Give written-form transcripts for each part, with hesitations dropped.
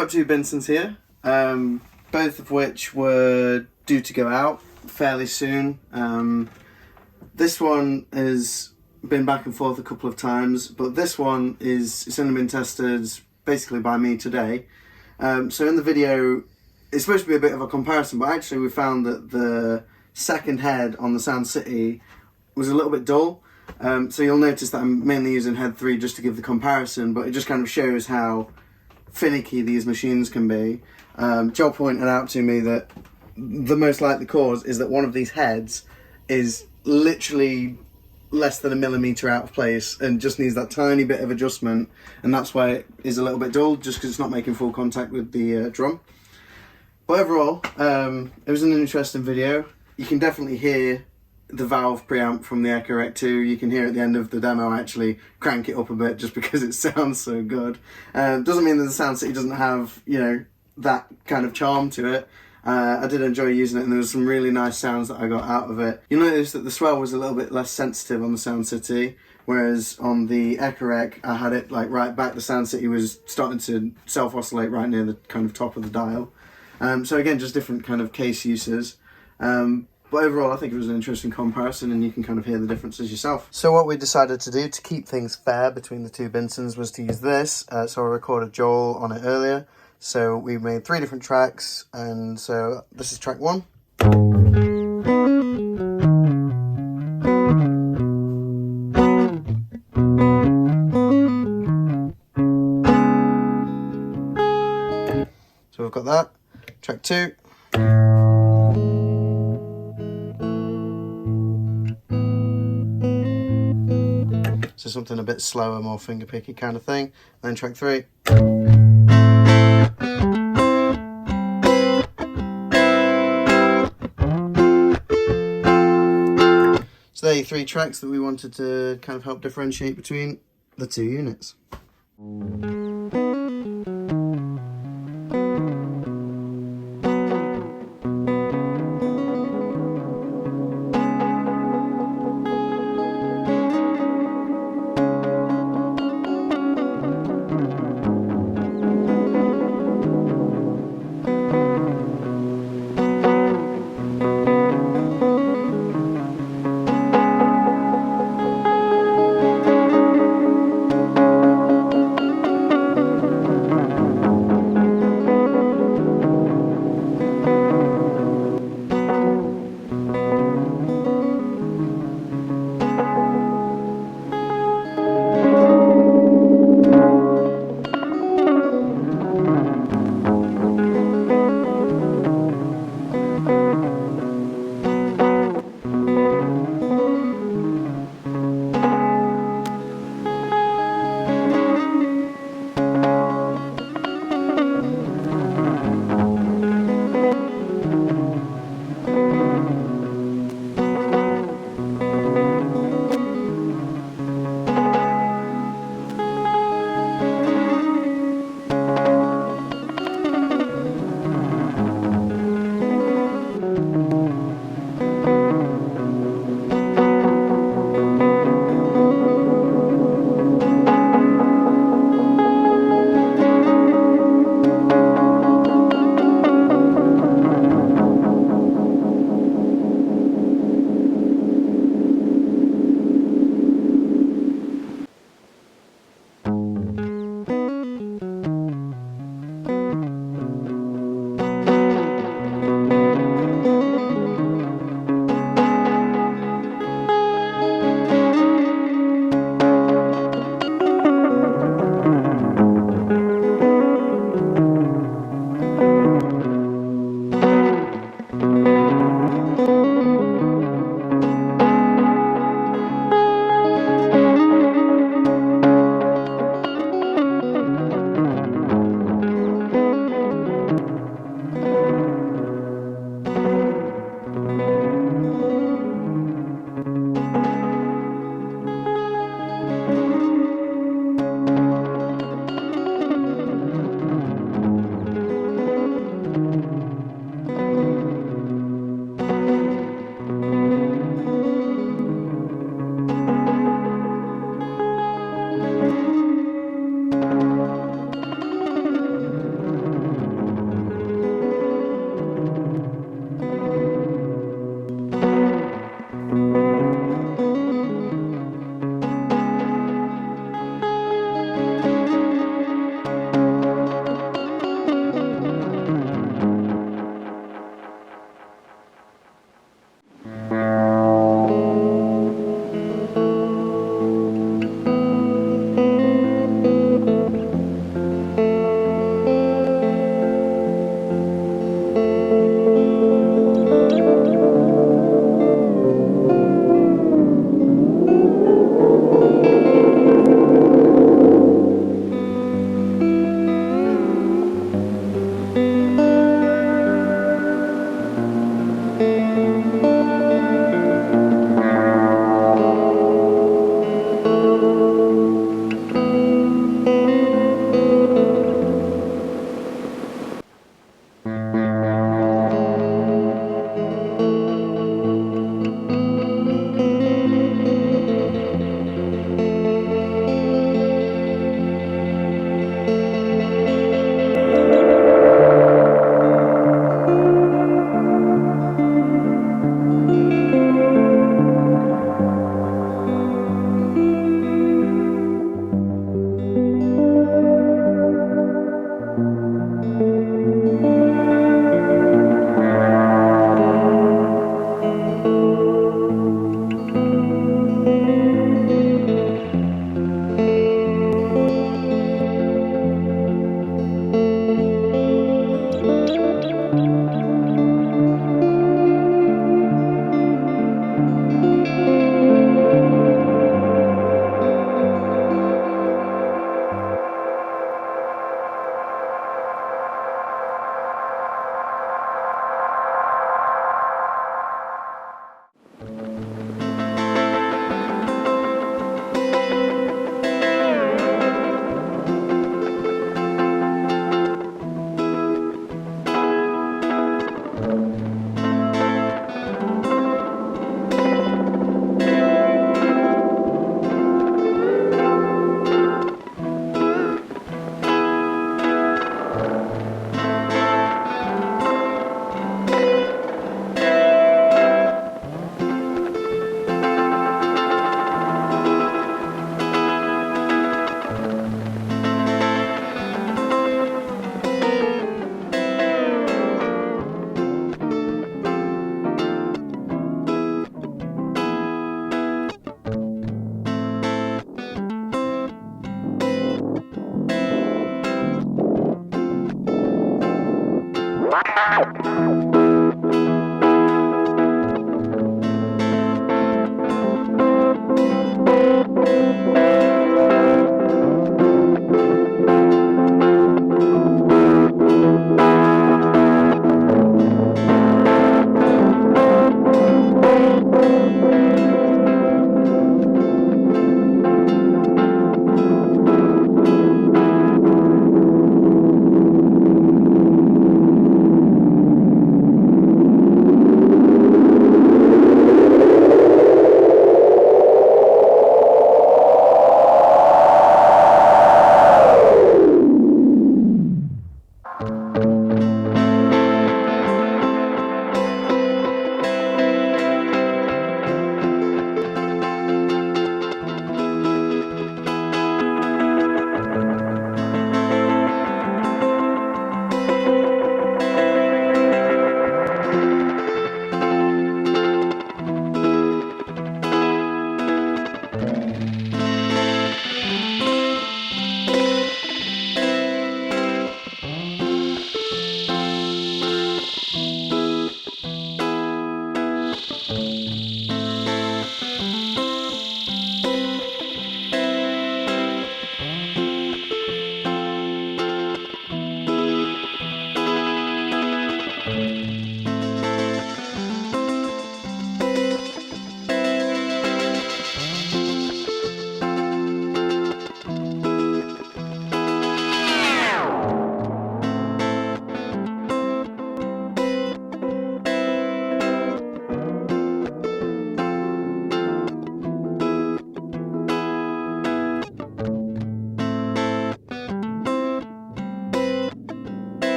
got two Binsons here, both of which were due to go out fairly soon. This one has been back and forth a couple of times, but this one it's only been tested basically by me today. So in the video, it's supposed to be a bit of a comparison, but actually we found that the second head on the Sound City was a little bit dull. So you'll notice that I'm mainly using head 3 just to give the comparison, but it just kind of shows how finicky these machines can be. Joel pointed out to me that the most likely cause is that one of these heads is literally less than a millimetre out of place and just needs that tiny bit of adjustment, and that's why it is a little bit dull, just because it's not making full contact with the drum. But overall, it was an interesting video. You can definitely hear the valve preamp from the Echorec 2. You can hear at the end of the demo I actually crank it up a bit just because it sounds so good. Doesn't mean that the Sound City doesn't have, you know, that kind of charm to it. I did enjoy using it, and there was some really nice sounds that I got out of it. You'll notice that the swell was a little bit less sensitive on the Sound City, whereas on the Echorec I had it like right back. The Sound City was starting to self-oscillate right near the kind of top of the dial. So again, just different kind of case uses. But overall, I think it was an interesting comparison, and you can kind of hear the differences yourself. So what we decided to do to keep things fair between the two Binsons was to use this. So I recorded Joel on it earlier. So we made 3 different tracks, and so this is track 1. So we've got that. Track 2. So something a bit slower, more finger-picky kind of thing. And then track 3. So there are 3 tracks that we wanted to kind of help differentiate between the 2 units.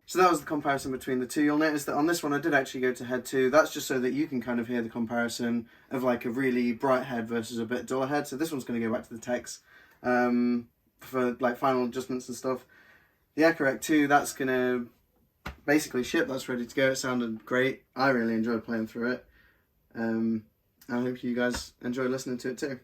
So that was the comparison between the two. You'll notice that on this one I did actually go to head 2. That's just so that you can kind of hear the comparison of like a really bright head versus a bit duller head. So this one's going to go back to the techs for like final adjustments and stuff. The Echorec 2, that's going to basically ship. That's ready to go. It sounded great. I really enjoyed playing through it. I hope you guys enjoy listening to it too.